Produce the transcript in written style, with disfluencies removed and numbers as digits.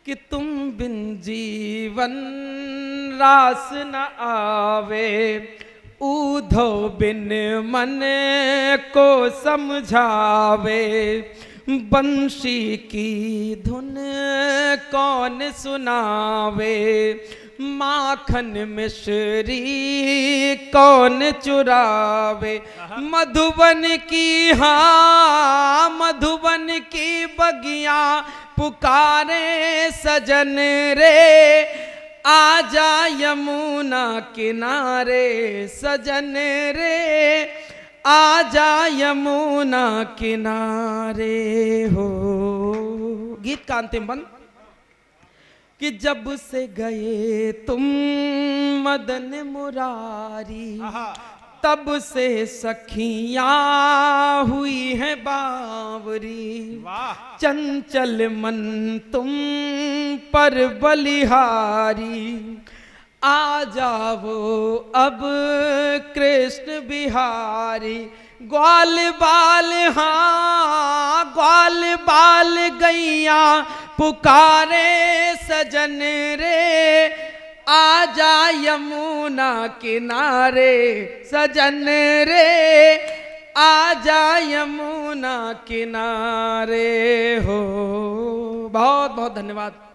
कि तुम बिन जीवन रास न आवे, ऊधो बिन मन को समझावे, बंशी की धुन कौन सुनावे, माखन मिश्री कौन चुरावे, मधुबन की हाँ मधुबन की बगिया पुकारे सजन रे, आजा यमुना किनारे सजन रे, आजा यमुना किनारे हो। गीत का अंतिम बंद कि जब से गए तुम मदन मुरारी, तब से सखियां हुई है बावरी, चंचल मन तुम पर बलिहारी, आ जाओ अब कृष्ण बिहारी, ग्वाल बाल हाँ ग्वाल बाल गैया पुकारे सजन रे, आजा यमुना किनारे सजन रे, आजा यमुना किनारे हो। बहुत बहुत धन्यवाद।